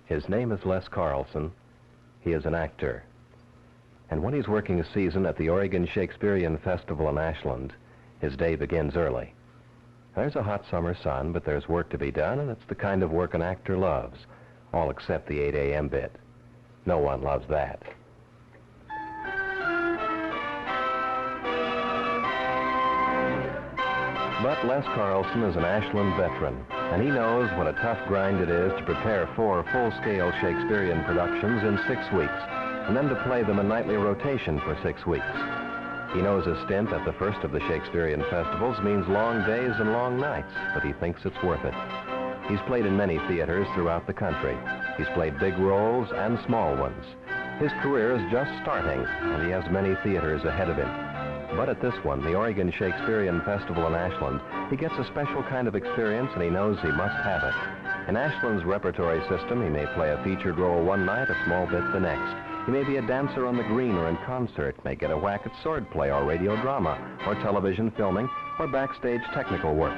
His name is Les Carlson. He is an actor. And when he's working a season at the Oregon Shakespearean Festival in Ashland, his day begins early. There's a hot summer sun, but there's work to be done, and it's the kind of work an actor loves, all except the 8 a.m. bit. No one loves that. But Les Carlson is an Ashland veteran, and he knows what a tough grind it is to prepare 4 full-scale Shakespearean productions in 6 weeks, and then to play them in nightly rotation for 6 weeks. He knows a stint at the first of the Shakespearean festivals means long days and long nights, but he thinks it's worth it. He's played in many theaters throughout the country. He's played big roles and small ones. His career is just starting, and he has many theaters ahead of him. But at this one, the Oregon Shakespearean Festival in Ashland, he gets a special kind of experience, and he knows he must have it. In Ashland's repertory system, he may play a featured role one night, a small bit the next. He may be a dancer on the green or in concert, may get a whack at sword play or radio drama, or television filming, or backstage technical work.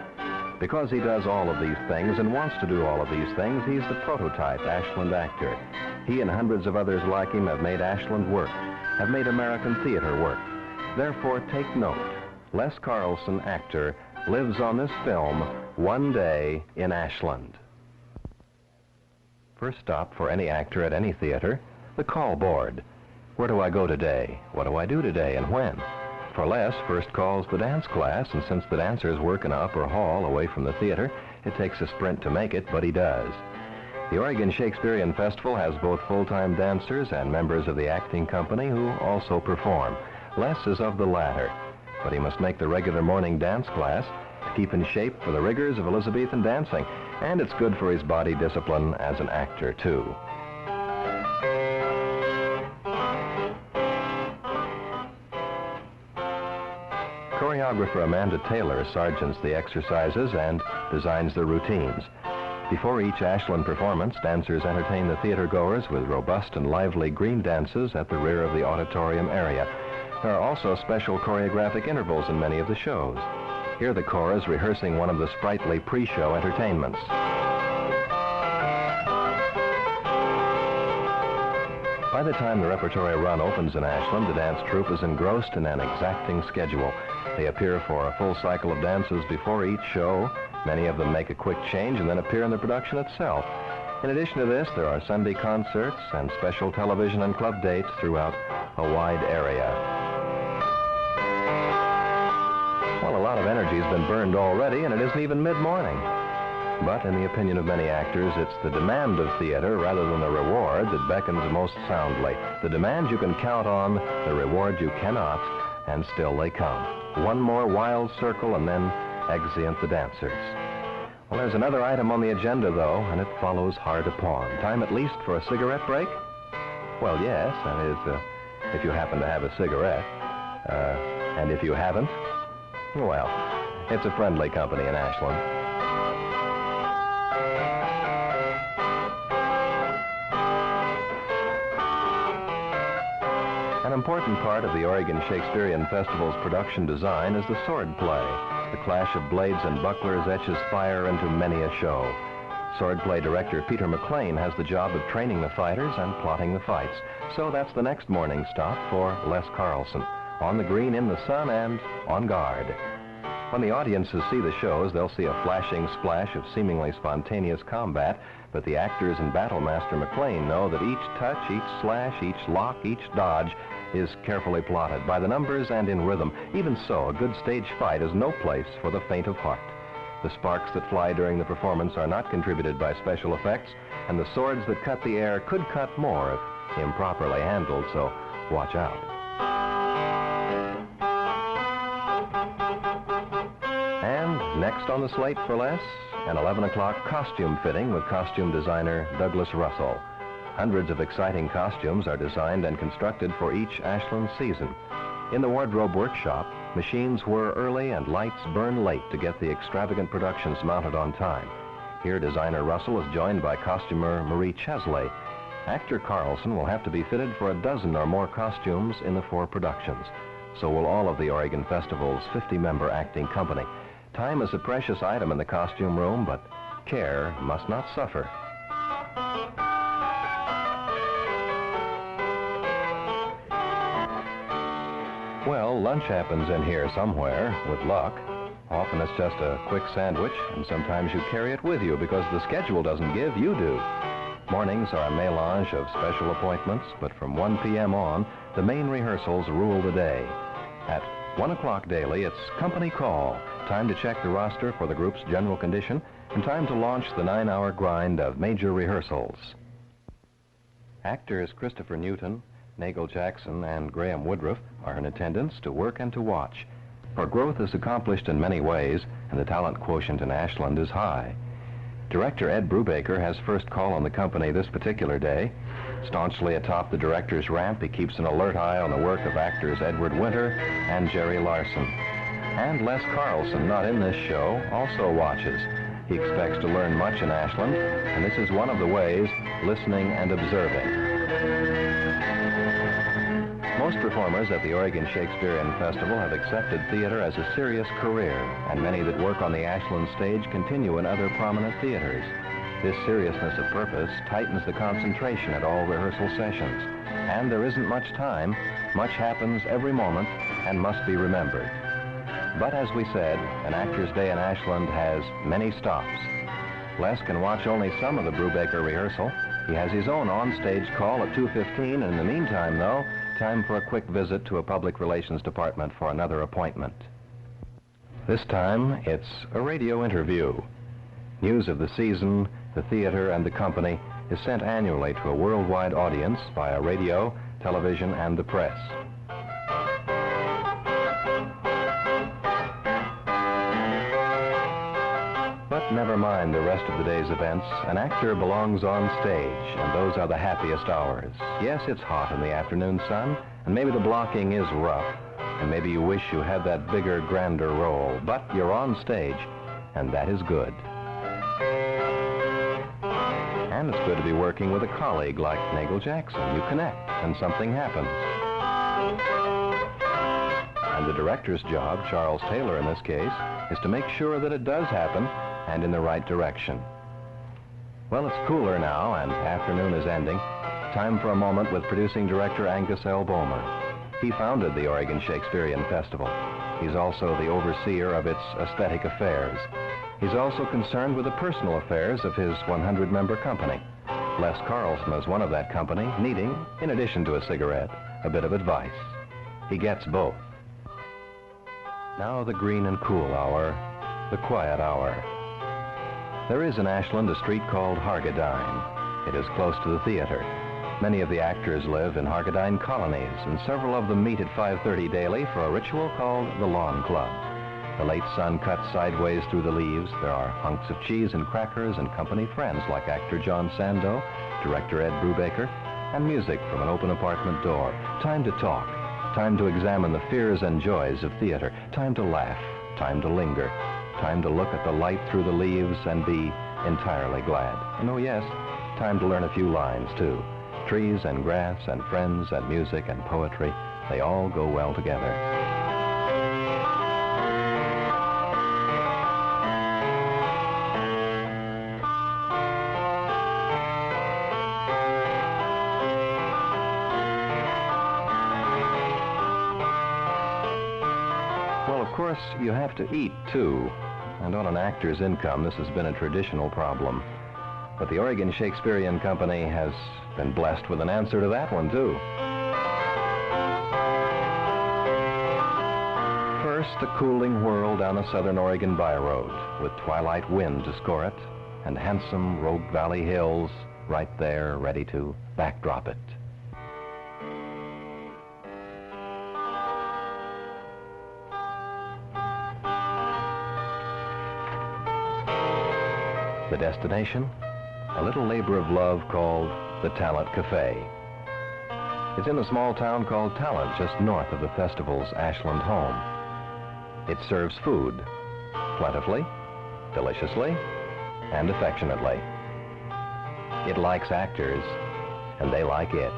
Because he does all of these things and wants to do all of these things, he's the prototype Ashland actor. He and hundreds of others like him have made Ashland work, have made American theater work. Therefore, take note. Les Carlson, actor, lives on this film one day in Ashland. First stop for any actor at any theater, the call board. Where do I go today? What do I do today and when? For Les, first call's the dance class, and since the dancers work in an upper hall away from the theater, it takes a sprint to make it, but he does. The Oregon Shakespearean Festival has both full-time dancers and members of the acting company who also perform. Les is of the latter, but he must make the regular morning dance class to keep in shape for the rigors of Elizabethan dancing, and it's good for his body discipline as an actor, too. Choreographer Amanda Taylor sergeants the exercises and designs the routines. Before each Ashland performance, dancers entertain the theater-goers with robust and lively green dances at the rear of the auditorium area. There are also special choreographic intervals in many of the shows. Here the corps is rehearsing one of the sprightly pre-show entertainments. By the time the repertory run opens in Ashland, the dance troupe is engrossed in an exacting schedule. They appear for a full cycle of dances before each show. Many of them make a quick change and then appear in the production itself. In addition to this, there are Sunday concerts and special television and club dates throughout a wide area. Well, a lot of energy has been burned already, and it isn't even mid-morning. But in the opinion of many actors, it's the demand of theater rather than the reward that beckons most soundly. The demand you can count on, the reward you cannot, and still they come. One more wild circle and then exeunt the dancers. Well, there's another item on the agenda, though, and it follows hard upon. Time at least for a cigarette break? Well, yes, that is, if you happen to have a cigarette. And if you haven't, well, it's a friendly company in Ashland. An important part of the Oregon Shakespearean Festival's production design is the sword play. The clash of blades and bucklers etches fire into many a show. Swordplay director Peter McLean has the job of training the fighters and plotting the fights. So that's the next morning stop for Les Carlson, on the green in the sun and on guard. When the audiences see the shows, they'll see a flashing splash of seemingly spontaneous combat, but the actors and battle master McLean know that each touch, each slash, each lock, each dodge is carefully plotted by the numbers and in rhythm. Even so, a good stage fight is no place for the faint of heart. The sparks that fly during the performance are not contributed by special effects, and the swords that cut the air could cut more if improperly handled, so watch out. And next on the slate for Les, an 11 o'clock costume fitting with costume designer Douglas Russell. Hundreds of exciting costumes are designed and constructed for each Ashland season. In the wardrobe workshop, machines whir early and lights burn late to get the extravagant productions mounted on time. Here, designer Russell is joined by costumer Marie Chesley. Actor Carlson will have to be fitted for a dozen or more costumes in the 4 productions. So will all of the Oregon Festival's 50-member acting company. Time is a precious item in the costume room, but care must not suffer. Well, lunch happens in here somewhere, with luck. Often it's just a quick sandwich, and sometimes you carry it with you because the schedule doesn't give, you do. Mornings are a melange of special appointments, but from 1 p.m. on, the main rehearsals rule the day. At 1 o'clock daily, it's company call, time to check the roster for the group's general condition, and time to launch the 9-hour grind of major rehearsals. Actors Christopher Newton, Nagle Jackson, and Graham Woodruff are in attendance to work and to watch. For growth is accomplished in many ways, and the talent quotient in Ashland is high. Director Ed Brubaker has first call on the company this particular day. Staunchly atop the director's ramp, he keeps an alert eye on the work of actors Edward Winter and Jerry Larson. And Les Carlson, not in this show, also watches. He expects to learn much in Ashland, and this is one of the ways, listening and observing. Most performers at the Oregon Shakespearean Festival have accepted theater as a serious career, and many that work on the Ashland stage continue in other prominent theaters. This seriousness of purpose tightens the concentration at all rehearsal sessions, and there isn't much time. Much happens every moment and must be remembered. But as we said, an actor's day in Ashland has many stops. Les can watch only some of the Brubaker rehearsal. He has his own on-stage call at 2:15, and in the meantime, though, time for a quick visit to a public relations department for another appointment. This time, it's a radio interview. News of the season, the theater, and the company is sent annually to a worldwide audience via radio, television, and the press. But never mind the rest of the day's events. An actor belongs on stage, and those are the happiest hours. Yes, it's hot in the afternoon sun, and maybe the blocking is rough, and maybe you wish you had that bigger, grander role, but you're on stage, and that is good. And it's good to be working with a colleague like Nagle Jackson. You connect, and something happens. And the director's job, Charles Taylor in this case, is to make sure that it does happen, and in the right direction. Well, it's cooler now, and afternoon is ending. Time for a moment with producing director Angus Bowmer. He founded the Oregon Shakespearean Festival. He's also the overseer of its aesthetic affairs. He's also concerned with the personal affairs of his 100-member company. Les Carlson is one of that company, needing, in addition to a cigarette, a bit of advice. He gets both. Now the green and cool hour, the quiet hour. There is in Ashland a street called Hargadine. It is close to the theater. Many of the actors live in Hargadine colonies, and several of them meet at 5:30 daily for a ritual called the Lawn Club. The late sun cuts sideways through the leaves. There are hunks of cheese and crackers and company friends like actor John Sandoe, director Ed Brubaker, and music from an open apartment door. Time to talk, time to examine the fears and joys of theater, time to laugh, time to linger, time to look at the light through the leaves and be entirely glad. And oh yes, time to learn a few lines too. Trees and grass and friends and music and poetry, they all go well together. Well, of course, you have to eat too. And on an actor's income, this has been a traditional problem. But the Oregon Shakespearean Company has been blessed with an answer to that one, too. First, a cooling whirl down a southern Oregon byroad, with twilight wind to score it, and handsome Rogue Valley hills right there ready to backdrop it. The destination? A little labor of love called the Talent Cafe. It's in a small town called Talent, just north of the festival's Ashland home. It serves food, plentifully, deliciously, and affectionately. It likes actors, and they like it.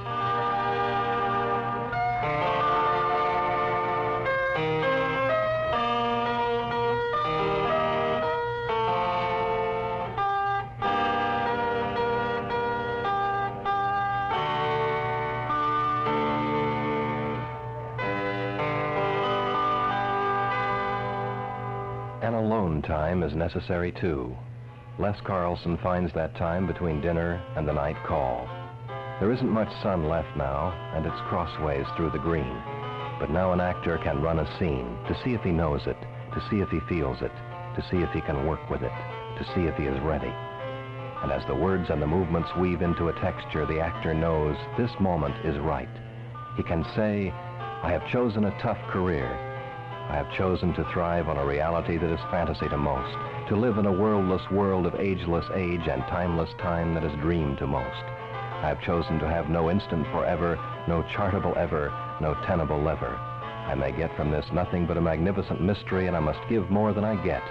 And alone time is necessary too. Les Carlson finds that time between dinner and the night call. There isn't much sun left now, and it's crossways through the green. But now an actor can run a scene to see if he knows it, to see if he feels it, to see if he can work with it, to see if he is ready. And as the words and the movements weave into a texture, the actor knows this moment is right. He can say, I have chosen a tough career. I have chosen to thrive on a reality that is fantasy to most, to live in a worldless world of ageless age and timeless time that is dream to most. I have chosen to have no instant forever, no chartable ever, no tenable lever. I may get from this nothing but a magnificent mystery, and I must give more than I get,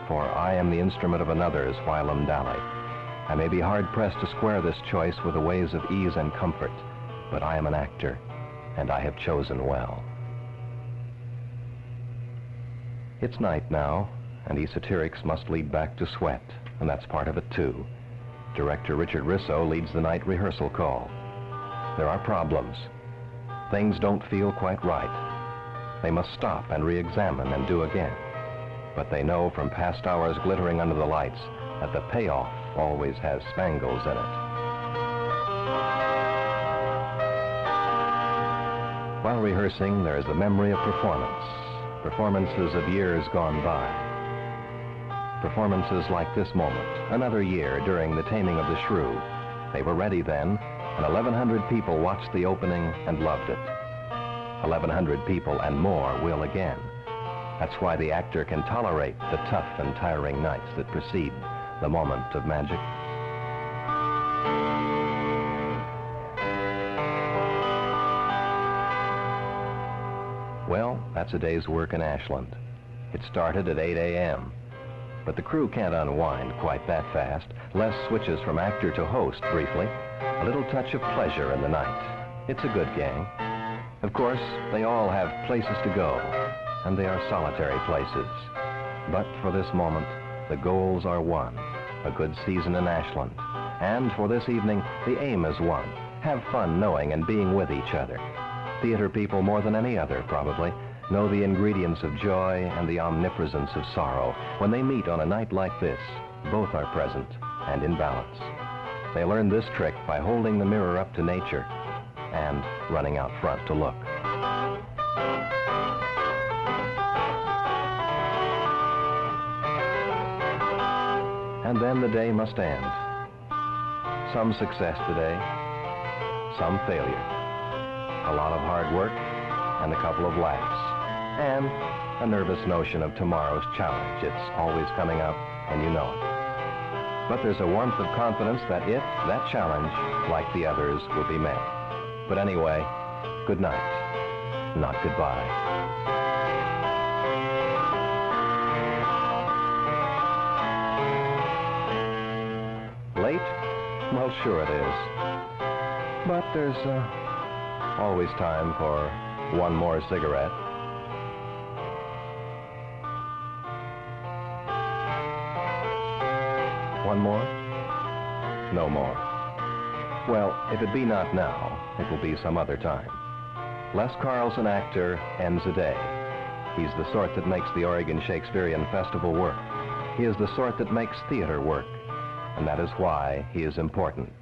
for I am the instrument of another's whilom dally. I may be hard-pressed to square this choice with the ways of ease and comfort, but I am an actor, and I have chosen well. It's night now, and esoterics must lead back to sweat, and that's part of it too. Director Richard Risso leads the night rehearsal call. There are problems. Things don't feel quite right. They must stop and re-examine and do again. But they know from past hours glittering under the lights that the payoff always has spangles in it. While rehearsing, there is the memory of performances of years gone by. Performances like this moment, another year during the Taming of the Shrew. They were ready then, and 1,100 people watched the opening and loved it. 1,100 people and more will again. That's why the actor can tolerate the tough and tiring nights that precede the moment of magic. Well, that's a day's work in Ashland. It started at 8 a.m. But the crew can't unwind quite that fast. Les switches from actor to host briefly. A little touch of pleasure in the night. It's a good gang. Of course, they all have places to go, and they are solitary places. But for this moment, the goals are won. A good season in Ashland. And for this evening, the aim is won. Have fun knowing and being with each other. Theater people, more than any other probably, know the ingredients of joy and the omnipresence of sorrow. When they meet on a night like this, both are present and in balance. They learn this trick by holding the mirror up to nature and running out front to look. And then the day must end. Some success today, some failure. A lot of hard work and a couple of laughs. And a nervous notion of tomorrow's challenge. It's always coming up, and you know it. But there's a warmth of confidence that that challenge, like the others, will be met. But anyway, good night, not goodbye. Late? Well, sure it is. But there's always time for one more cigarette. One more? No more. Well, if it be not now, it will be some other time. Les Carlson, actor, ends a day. He's the sort that makes the Oregon Shakespearean Festival work. He is the sort that makes theater work. And that is why he is important.